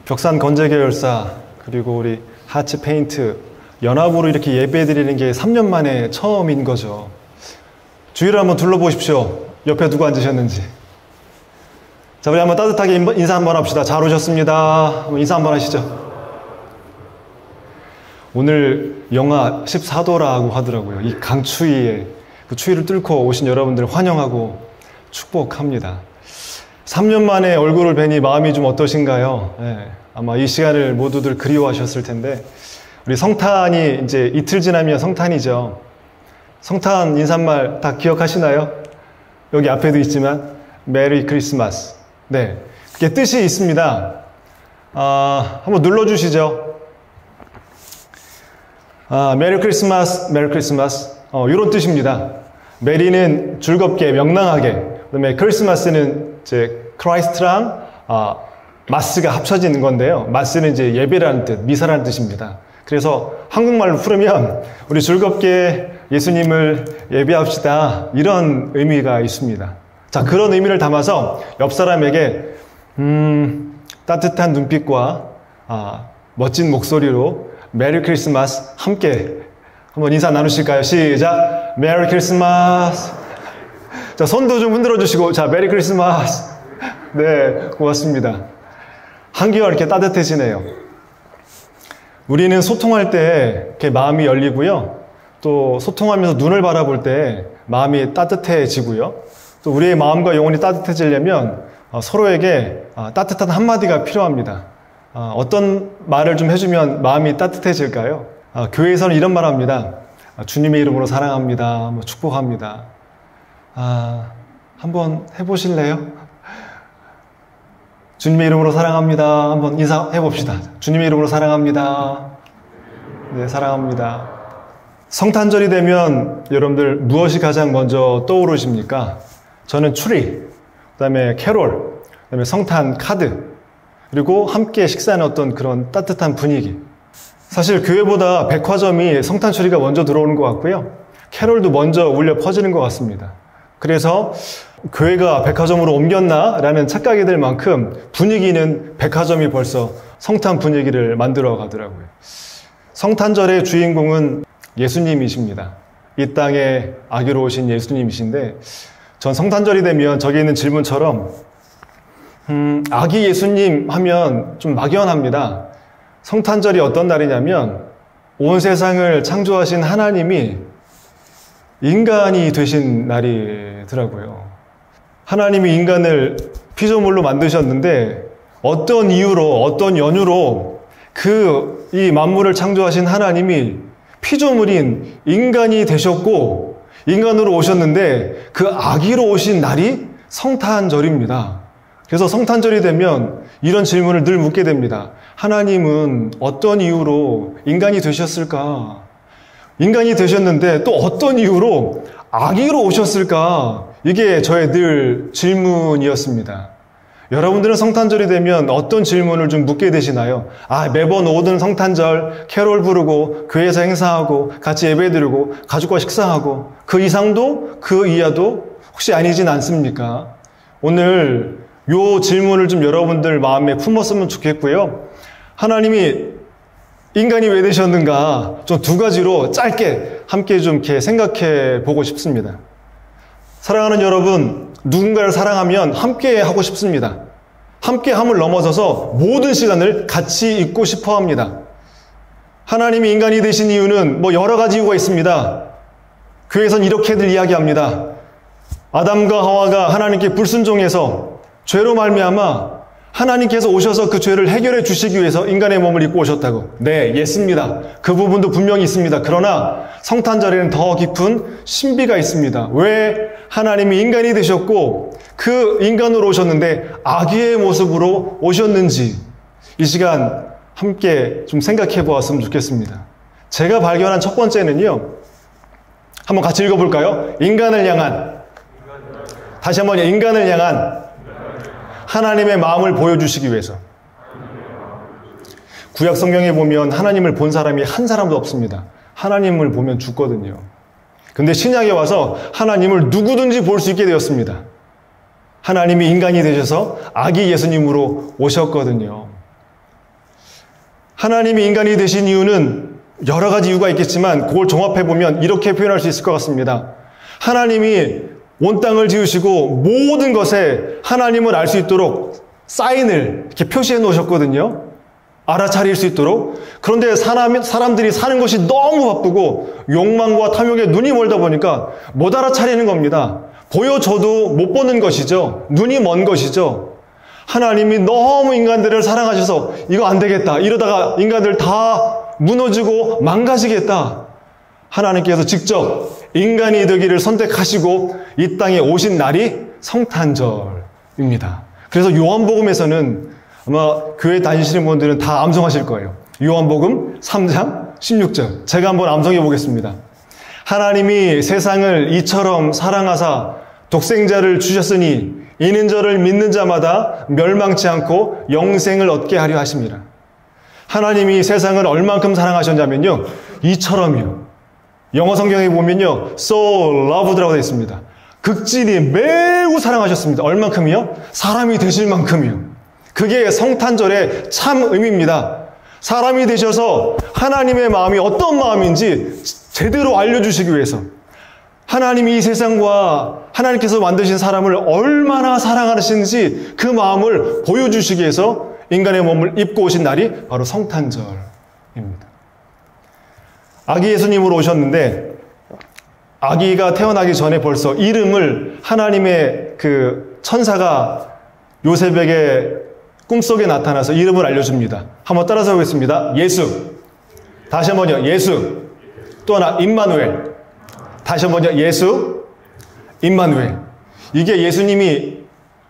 벽산 건재계열사 그리고 우리 하츠페인트 연합으로 이렇게 예배드리는 게 3년 만에 처음인 거죠. 주위를 한번 둘러보십시오. 옆에 누구 앉으셨는지. 자, 우리 한번 따뜻하게 인사 한번 합시다. 잘 오셨습니다. 인사 한번 하시죠. 오늘 영하 14도라고 하더라고요. 이 강추위에 그 추위를 뚫고 오신 여러분들 환영하고 축복합니다. 3년 만에 얼굴을 뵈니 마음이 좀 어떠신가요? 네, 아마 이 시간을 모두들 그리워하셨을 텐데 우리 성탄이 이제 이틀 지나면 성탄이죠. 성탄 인사말 다 기억하시나요? 여기 앞에도 있지만 메리 크리스마스. 네, 그게 뜻이 있습니다. 한번 눌러주시죠. 메리 크리스마스, 메리 크리스마스. 이런 뜻입니다. 메리는 즐겁게, 명랑하게. 그 다음에 크리스마스는 이제 크라이스트랑 마스가 합쳐지는 건데요. 마스는 이제 예배라는 뜻, 미사라는 뜻입니다. 그래서 한국말로 풀으면 우리 즐겁게 예수님을 예배합시다. 이런 의미가 있습니다. 자, 그런 의미를 담아서 옆 사람에게 따뜻한 눈빛과 멋진 목소리로 메리 크리스마스 함께 한번 인사 나누실까요? 시작! 메리 크리스마스! 자, 손도 좀 흔들어 주시고, 자, 메리 크리스마스! 네, 고맙습니다. 한결 이렇게 따뜻해지네요. 우리는 소통할 때 이렇게 마음이 열리고요. 또 소통하면서 눈을 바라볼 때 마음이 따뜻해지고요. 또 우리의 마음과 영혼이 따뜻해지려면 서로에게 따뜻한 한마디가 필요합니다. 어떤 말을 좀 해주면 마음이 따뜻해질까요? 교회에서는 이런 말 합니다. 주님의 이름으로 사랑합니다. 축복합니다. 한번 해보실래요? 주님의 이름으로 사랑합니다. 한번 인사해 봅시다. 주님의 이름으로 사랑합니다. 네, 사랑합니다. 성탄절이 되면 여러분들 무엇이 가장 먼저 떠오르십니까? 저는 추리, 그 다음에 캐롤, 그 다음에 성탄 카드, 그리고 함께 식사하는 어떤 그런 따뜻한 분위기. 사실 교회보다 백화점이 성탄 추리가 먼저 들어오는 것 같고요. 캐롤도 먼저 울려 퍼지는 것 같습니다. 그래서 교회가 백화점으로 옮겼나? 라는 착각이 들 만큼 분위기는 백화점이 벌써 성탄 분위기를 만들어 가더라고요. 성탄절의 주인공은 예수님이십니다. 이 땅에 아기로 오신 예수님이신데 전 성탄절이 되면 저기 있는 질문처럼 아기 예수님 하면 좀 막연합니다. 성탄절이 어떤 날이냐면 온 세상을 창조하신 하나님이 인간이 되신 날이더라고요. 하나님이 인간을 피조물로 만드셨는데 어떤 이유로, 어떤 연유로 이 만물을 창조하신 하나님이 피조물인 인간이 되셨고 인간으로 오셨는데 그 아기로 오신 날이 성탄절입니다. 그래서 성탄절이 되면 이런 질문을 늘 묻게 됩니다. 하나님은 어떤 이유로 인간이 되셨을까? 인간이 되셨는데 또 어떤 이유로 아기로 오셨을까? 이게 저의 늘 질문이었습니다. 여러분들은 성탄절이 되면 어떤 질문을 좀 묻게 되시나요? 매번 오던 성탄절 캐롤 부르고 교회에서 행사하고 같이 예배드리고 가족과 식사하고 그 이상도 그 이하도 혹시 아니진 않습니까? 오늘 요 질문을 좀 여러분들 마음에 품었으면 좋겠고요. 하나님이 인간이 왜 되셨는가 좀 두 가지로 짧게 함께 좀 이렇게 생각해 보고 싶습니다. 사랑하는 여러분, 누군가를 사랑하면 함께 하고 싶습니다. 함께 함을 넘어서서 모든 시간을 같이 있고 싶어 합니다. 하나님이 인간이 되신 이유는 여러 가지 이유가 있습니다. 교회에선 이렇게들 이야기합니다. 아담과 하와가 하나님께 불순종해서 죄로 말미암아 하나님께서 오셔서 그 죄를 해결해 주시기 위해서 인간의 몸을 입고 오셨다고. 네, 예습니다. 그 부분도 분명히 있습니다. 그러나 성탄절에는 더 깊은 신비가 있습니다. 왜 하나님이 인간이 되셨고 그 인간으로 오셨는데 아기의 모습으로 오셨는지 이 시간 함께 좀 생각해 보았으면 좋겠습니다. 제가 발견한 첫 번째는요. 한번 같이 읽어볼까요? 인간을 향한, 다시 한번 인간을 향한 하나님의 마음을 보여주시기 위해서. 구약 성경에 보면 하나님을 본 사람이 한 사람도 없습니다. 하나님을 보면 죽거든요. 근데 신약에 와서 하나님을 누구든지 볼 수 있게 되었습니다. 하나님이 인간이 되셔서 아기 예수님으로 오셨거든요. 하나님이 인간이 되신 이유는 여러 가지 이유가 있겠지만 그걸 종합해보면 이렇게 표현할 수 있을 것 같습니다. 하나님이 온 땅을 지으시고 모든 것에 하나님을 알 수 있도록 사인을 이렇게 표시해 놓으셨거든요. 알아차릴 수 있도록. 그런데 사람들이 사는 것이 너무 바쁘고 욕망과 탐욕에 눈이 멀다 보니까 못 알아차리는 겁니다. 보여줘도 못 보는 것이죠. 눈이 먼 것이죠. 하나님이 너무 인간들을 사랑하셔서 이거 안 되겠다. 이러다가 인간들 다 무너지고 망가지겠다. 하나님께서 직접 인간이 되기를 선택하시고 이 땅에 오신 날이 성탄절입니다. 그래서 요한복음에서는 아마 교회 다니시는 분들은 다 암송하실 거예요. 요한복음 3장 16절. 제가 한번 암송해 보겠습니다. 하나님이 세상을 이처럼 사랑하사 독생자를 주셨으니 이는 저를 믿는 자마다 멸망치 않고 영생을 얻게 하려 하심이라. 하나님이 세상을 얼만큼 사랑하셨냐면요, 이처럼이요. 영어 성경에 보면요, so loved라고 되어 있습니다. 극진히 매우 사랑하셨습니다. 얼만큼이요? 사람이 되실 만큼이요. 그게 성탄절의 참 의미입니다. 사람이 되셔서 하나님의 마음이 어떤 마음인지 제대로 알려주시기 위해서, 하나님이 이 세상과 하나님께서 만드신 사람을 얼마나 사랑하시는지 그 마음을 보여주시기 위해서 인간의 몸을 입고 오신 날이 바로 성탄절입니다. 아기 예수님으로 오셨는데, 아기가 태어나기 전에 벌써 이름을 하나님의 그 천사가 요셉에게 꿈속에 나타나서 이름을 알려줍니다. 한번 따라서 보겠습니다. 예수. 다시 한번요. 예수. 또 하나 임마누엘. 다시 한번요. 예수. 임마누엘. 이게 예수님이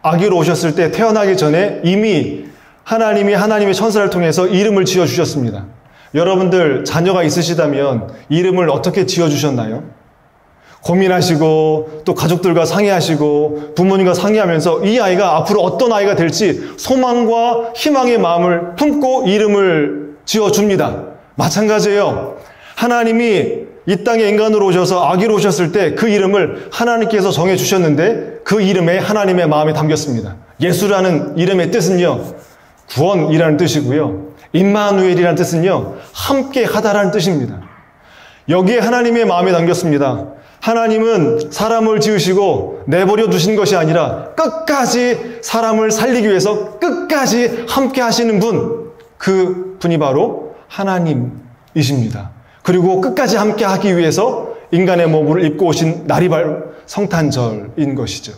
아기로 오셨을 때 태어나기 전에 이미 하나님이 하나님의 천사를 통해서 이름을 지어주셨습니다. 여러분들 자녀가 있으시다면 이름을 어떻게 지어주셨나요? 고민하시고 또 가족들과 상의하시고 부모님과 상의하면서 이 아이가 앞으로 어떤 아이가 될지 소망과 희망의 마음을 품고 이름을 지어줍니다. 마찬가지예요. 하나님이 이 땅에 인간으로 오셔서 아기로 오셨을 때 그 이름을 하나님께서 정해주셨는데 그 이름에 하나님의 마음이 담겼습니다. 예수라는 이름의 뜻은요, 구원이라는 뜻이고요, 임마누엘이라는 뜻은요, 함께 하다라는 뜻입니다. 여기에 하나님의 마음이 담겼습니다. 하나님은 사람을 지으시고 내버려 두신 것이 아니라 끝까지 사람을 살리기 위해서 끝까지 함께 하시는 분, 그 분이 바로 하나님이십니다. 그리고 끝까지 함께 하기 위해서 인간의 몸을 입고 오신 날이 바로 성탄절인 것이죠.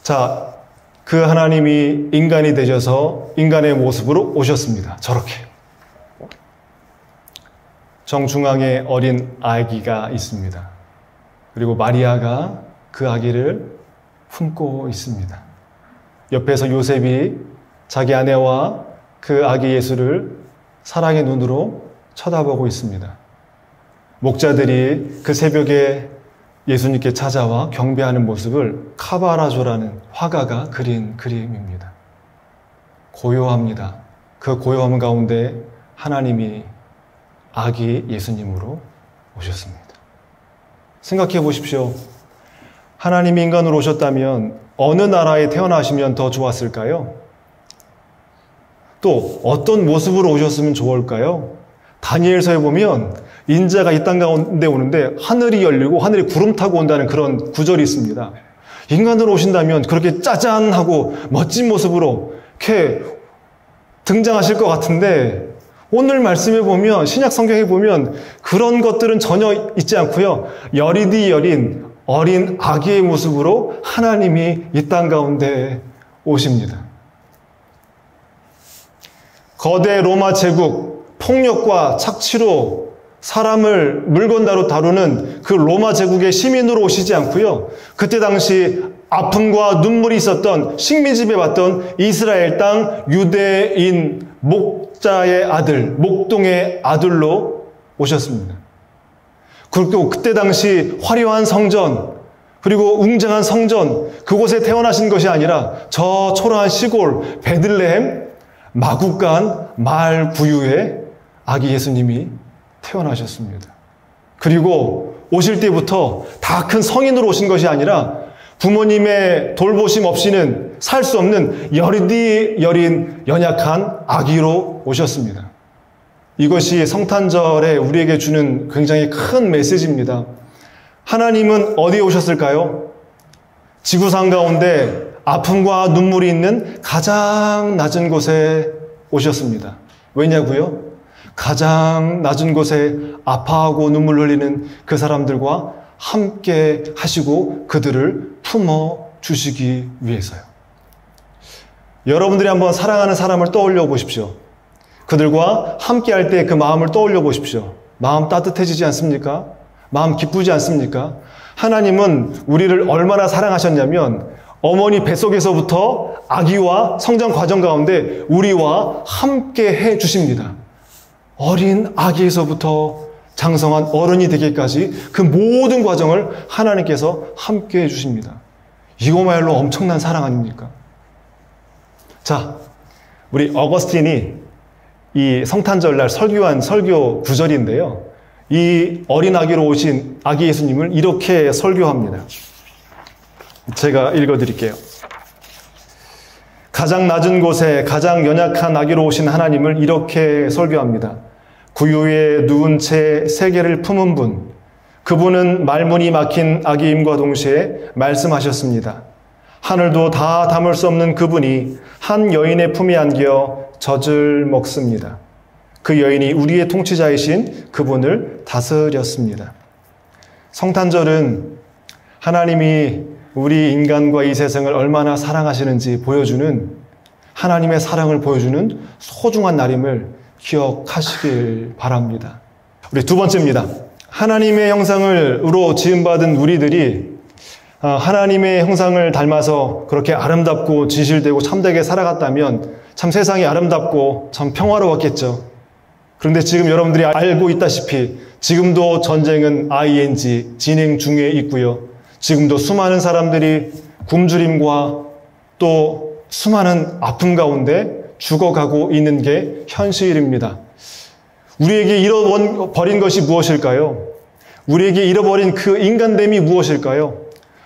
자, 그 하나님이 인간이 되셔서 인간의 모습으로 오셨습니다. 저렇게. 정중앙에 어린 아기가 있습니다. 그리고 마리아가 그 아기를 품고 있습니다. 옆에서 요셉이 자기 아내와 그 아기 예수를 사랑의 눈으로 쳐다보고 있습니다. 목자들이 그 새벽에 예수님께 찾아와 경배하는 모습을 카바라조라는 화가가 그린 그림입니다. 고요합니다. 그 고요함 가운데 하나님이 아기 예수님으로 오셨습니다. 생각해 보십시오. 하나님이 인간으로 오셨다면 어느 나라에 태어나시면 더 좋았을까요? 또 어떤 모습으로 오셨으면 좋을까요? 다니엘서에 보면 인자가 이 땅 가운데 오는데 하늘이 열리고 하늘이 구름 타고 온다는 그런 구절이 있습니다. 인간으로 오신다면 그렇게 짜잔하고 멋진 모습으로 이렇게 등장하실 것 같은데, 오늘 말씀에 보면, 신약 성경에 보면 그런 것들은 전혀 있지 않고요, 여리디 여린 어린 아기의 모습으로 하나님이 이 땅 가운데 오십니다. 거대 로마 제국, 폭력과 착취로 사람을 물건다로 다루는 그 로마 제국의 시민으로 오시지 않고요, 그때 당시 아픔과 눈물이 있었던 식민지배 받던 이스라엘 땅 유대인 목자의 아들, 목동의 아들로 오셨습니다. 그리고 그때 당시 화려한 성전, 그리고 웅장한 성전, 그곳에 태어나신 것이 아니라 저 초라한 시골 베들레헴 마구간 마을 구유에 아기 예수님이 태어나셨습니다. 그리고 오실 때부터 다 큰 성인으로 오신 것이 아니라 부모님의 돌보심 없이는 살 수 없는 여린 연약한 아기로 오셨습니다. 이것이 성탄절에 우리에게 주는 굉장히 큰 메시지입니다. 하나님은 어디에 오셨을까요? 지구상 가운데 아픔과 눈물이 있는 가장 낮은 곳에 오셨습니다. 왜냐고요? 가장 낮은 곳에 아파하고 눈물 흘리는 그 사람들과 함께 하시고 그들을 품어 주시기 위해서요. 여러분들이 한번 사랑하는 사람을 떠올려 보십시오. 그들과 함께 할 때 그 마음을 떠올려 보십시오. 마음 따뜻해지지 않습니까? 마음 기쁘지 않습니까? 하나님은 우리를 얼마나 사랑하셨냐면 어머니 뱃속에서부터 아기와 성장 과정 가운데 우리와 함께 해 주십니다. 어린 아기에서부터 장성한 어른이 되기까지 그 모든 과정을 하나님께서 함께 해주십니다. 이거말로 엄청난 사랑 아닙니까? 자, 우리 어거스틴이 이 성탄절날 설교한 설교 구절인데요. 이 어린 아기로 오신 아기 예수님을 이렇게 설교합니다. 제가 읽어드릴게요. 가장 낮은 곳에 가장 연약한 아기로 오신 하나님을 이렇게 설교합니다. 구유에 누운 채 세계를 품은 분, 그분은 말문이 막힌 아기임과 동시에 말씀하셨습니다. 하늘도 다 담을 수 없는 그분이 한 여인의 품에 안겨 젖을 먹습니다. 그 여인이 우리의 통치자이신 그분을 다스렸습니다. 성탄절은 하나님이 우리 인간과 이 세상을 얼마나 사랑하시는지 보여주는, 하나님의 사랑을 보여주는 소중한 날임을 기억하시길 바랍니다. 우리 두 번째입니다. 하나님의 형상으로 지음받은 우리들이 하나님의 형상을 닮아서 그렇게 아름답고 진실되고 참되게 살아갔다면 참 세상이 아름답고 참 평화로웠겠죠. 그런데 지금 여러분들이 알고 있다시피 지금도 전쟁은 ing 진행 중에 있고요. 지금도 수많은 사람들이 굶주림과 또 수많은 아픔 가운데 죽어가고 있는 게 현실입니다. 우리에게 잃어버린 것이 무엇일까요? 우리에게 잃어버린 그 인간됨이 무엇일까요?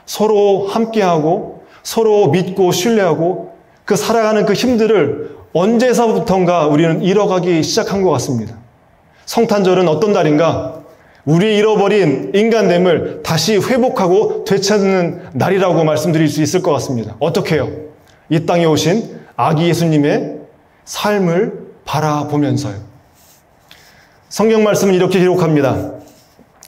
서로 함께하고 서로 믿고 신뢰하고 그 살아가는 그 힘들을 언제서부턴가 우리는 잃어가기 시작한 것 같습니다. 성탄절은 어떤 날인가? 우리의 잃어버린 인간됨을 다시 회복하고 되찾는 날이라고 말씀드릴 수 있을 것 같습니다. 어떻게 해요? 이 땅에 오신 아기 예수님의 삶을 바라보면서요. 성경 말씀은 이렇게 기록합니다.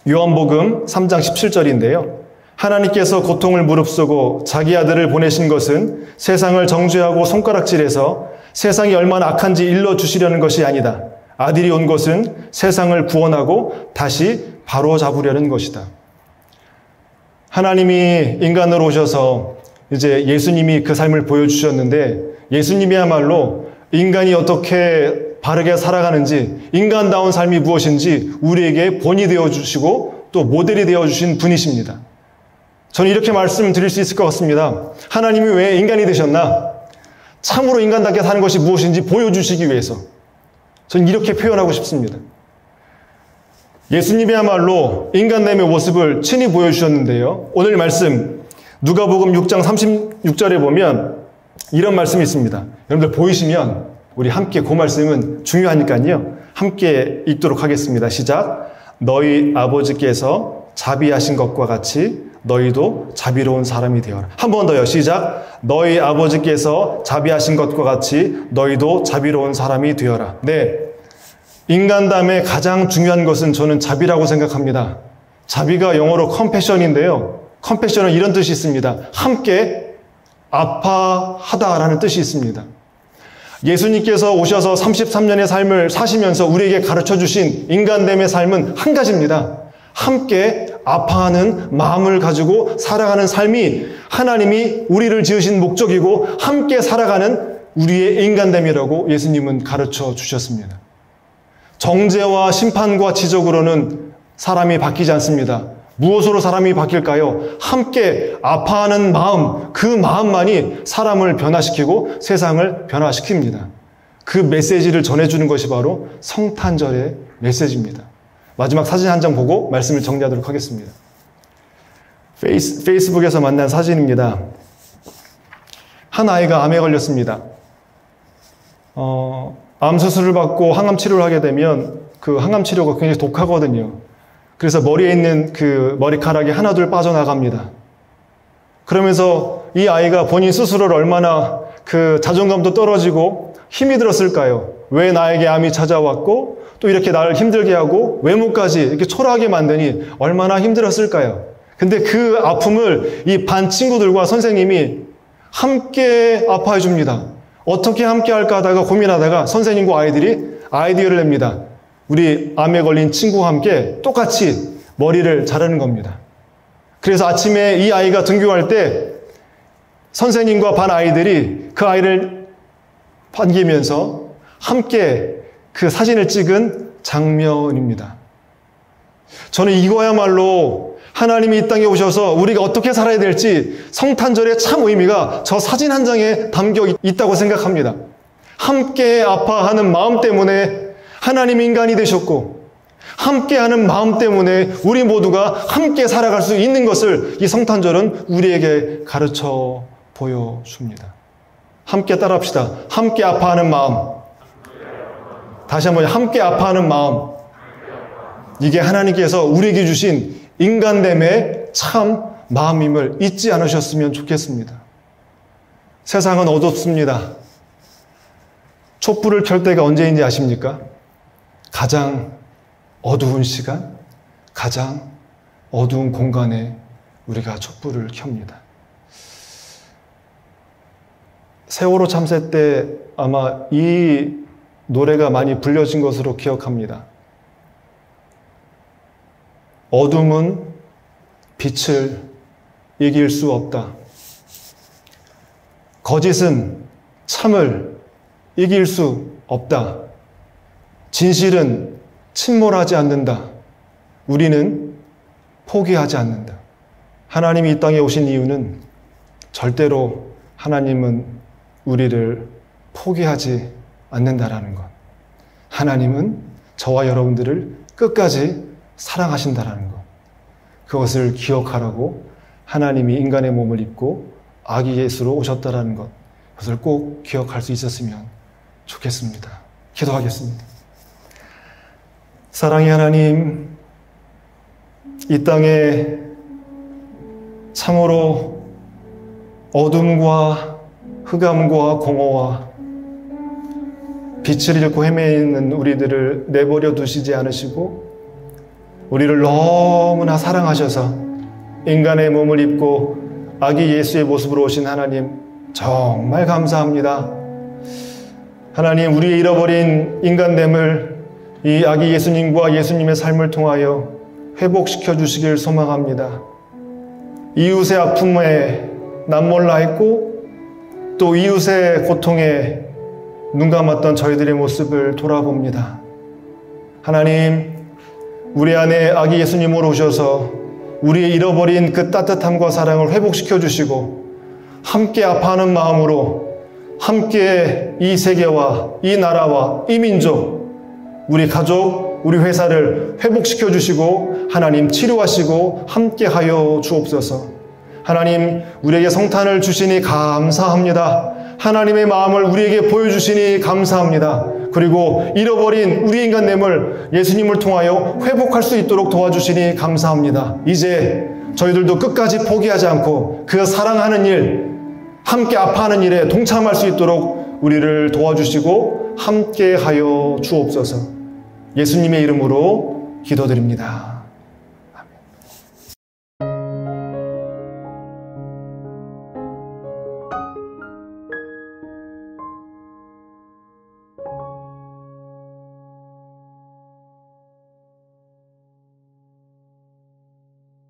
요한복음 3장 17절인데요. 하나님께서 고통을 무릅쓰고 자기 아들을 보내신 것은 세상을 정죄하고 손가락질해서 세상이 얼마나 악한지 일러주시려는 것이 아니다. 아들이 온 것은 세상을 구원하고 다시 바로잡으려는 것이다. 하나님이 인간으로 오셔서 이제 예수님이 그 삶을 보여주셨는데 예수님이야말로 인간이 어떻게 바르게 살아가는지, 인간다운 삶이 무엇인지 우리에게 본이 되어주시고 또 모델이 되어주신 분이십니다. 저는 이렇게 말씀드릴 수 있을 것 같습니다. 하나님이 왜 인간이 되셨나? 참으로 인간답게 사는 것이 무엇인지 보여주시기 위해서. 저는 이렇게 표현하고 싶습니다. 예수님이야말로 인간됨의 모습을 친히 보여주셨는데요. 오늘 말씀 누가복음 6장 36절에 보면 이런 말씀이 있습니다. 여러분들 보이시면 우리 함께 그 말씀은 중요하니까요. 함께 읽도록 하겠습니다. 시작. 너희 아버지께서 자비하신 것과 같이 너희도 자비로운 사람이 되어라. 한 번 더요. 시작. 너희 아버지께서 자비하신 것과 같이 너희도 자비로운 사람이 되어라. 네. 인간담의 가장 중요한 것은 저는 자비라고 생각합니다. 자비가 영어로 컴패션인데요. 컴패션은 이런 뜻이 있습니다. 함께 아파하다라는 뜻이 있습니다. 예수님께서 오셔서 33년의 삶을 사시면서 우리에게 가르쳐 주신 인간됨의 삶은 한 가지입니다. 함께 아파하는 마음을 가지고 살아가는 삶이 하나님이 우리를 지으신 목적이고 함께 살아가는 우리의 인간됨이라고 예수님은 가르쳐 주셨습니다. 정죄와 심판과 지적으로는 사람이 바뀌지 않습니다. 무엇으로 사람이 바뀔까요? 함께 아파하는 마음, 그 마음만이 사람을 변화시키고 세상을 변화시킵니다. 그 메시지를 전해주는 것이 바로 성탄절의 메시지입니다. 마지막 사진 한 장 보고 말씀을 정리하도록 하겠습니다. 페이스북에서 만난 사진입니다. 한 아이가 암에 걸렸습니다. 암 수술을 받고 항암 치료를 하게 되면 그 항암 치료가 굉장히 독하거든요. 그래서 머리에 있는 그 머리카락이 하나둘 빠져나갑니다. 그러면서 이 아이가 본인 스스로를 얼마나 그 자존감도 떨어지고 힘이 들었을까요? 왜 나에게 암이 찾아왔고 또 이렇게 나를 힘들게 하고 외모까지 이렇게 초라하게 만드니 얼마나 힘들었을까요? 근데 그 아픔을 이 반 친구들과 선생님이 함께 아파해 줍니다. 어떻게 함께 할까 하다가 고민하다가 선생님과 아이들이 아이디어를 냅니다. 우리 암에 걸린 친구와 함께 똑같이 머리를 자르는 겁니다. 그래서 아침에 이 아이가 등교할 때 선생님과 반 아이들이 그 아이를 반기면서 함께 그 사진을 찍은 장면입니다. 저는 이거야말로 하나님이 이 땅에 오셔서 우리가 어떻게 살아야 될지 성탄절의 참 의미가 저 사진 한 장에 담겨 있다고 생각합니다. 함께 아파하는 마음 때문에 하나님이 인간이 되셨고 함께하는 마음 때문에 우리 모두가 함께 살아갈 수 있는 것을 이 성탄절은 우리에게 가르쳐 보여줍니다. 함께 따라합시다. 함께 아파하는 마음. 다시 한번 함께 아파하는 마음. 이게 하나님께서 우리에게 주신 인간됨의 참 마음임을 잊지 않으셨으면 좋겠습니다. 세상은 어둡습니다. 촛불을 켤 때가 언제인지 아십니까? 가장 어두운 시간, 가장 어두운 공간에 우리가 촛불을 켭니다. 세월호 참사 때 아마 이 노래가 많이 불려진 것으로 기억합니다. 어둠은 빛을 이길 수 없다. 거짓은 참을 이길 수 없다. 진실은 침몰하지 않는다. 우리는 포기하지 않는다. 하나님이 이 땅에 오신 이유는 절대로 하나님은 우리를 포기하지 않는다라는 것. 하나님은 저와 여러분들을 끝까지 사랑하신다라는 것. 그것을 기억하라고 하나님이 인간의 몸을 입고 아기 예수로 오셨다라는 것. 그것을 꼭 기억할 수 있었으면 좋겠습니다. 기도하겠습니다. 사랑의 하나님, 이 땅에 참으로 어둠과 흑암과 공허와 빛을 잃고 헤매는 우리들을 내버려 두시지 않으시고 우리를 너무나 사랑하셔서 인간의 몸을 입고 아기 예수의 모습으로 오신 하나님 정말 감사합니다. 하나님, 우리의 잃어버린 인간됨을 이 아기 예수님과 예수님의 삶을 통하여 회복시켜 주시길 소망합니다. 이웃의 아픔에 남몰라 했고 또 이웃의 고통에 눈 감았던 저희들의 모습을 돌아봅니다. 하나님, 우리 안에 아기 예수님으로 오셔서 우리의 잃어버린 그 따뜻함과 사랑을 회복시켜 주시고 함께 아파하는 마음으로 함께 이 세계와 이 나라와 이 민족, 우리 가족, 우리 회사를 회복시켜 주시고 하나님 치료하시고 함께하여 주옵소서. 하나님, 우리에게 성탄을 주시니 감사합니다. 하나님의 마음을 우리에게 보여주시니 감사합니다. 그리고 잃어버린 우리 인간됨을 예수님을 통하여 회복할 수 있도록 도와주시니 감사합니다. 이제 저희들도 끝까지 포기하지 않고 그 사랑하는 일, 함께 아파하는 일에 동참할 수 있도록 우리를 도와주시고 함께하여 주옵소서. 예수님의 이름으로 기도드립니다.